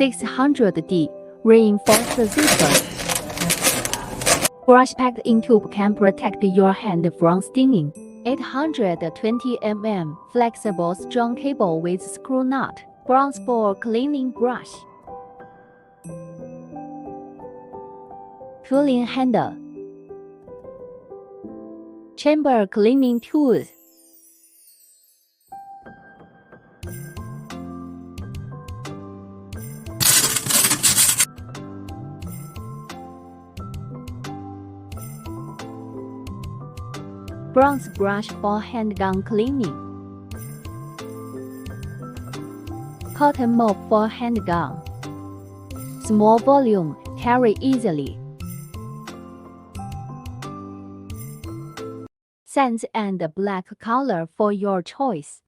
600D reinforced zipper. Brush packed in tube can protect your hand from stinging. 820 mm flexible strong cable with screw nut. Bronze ball cleaning brush. Tooling handle. Chamber cleaning tools. Bronze brush for handgun cleaning. Cotton mop for handgun. Small volume, carry easily. Sands and black color for your choice.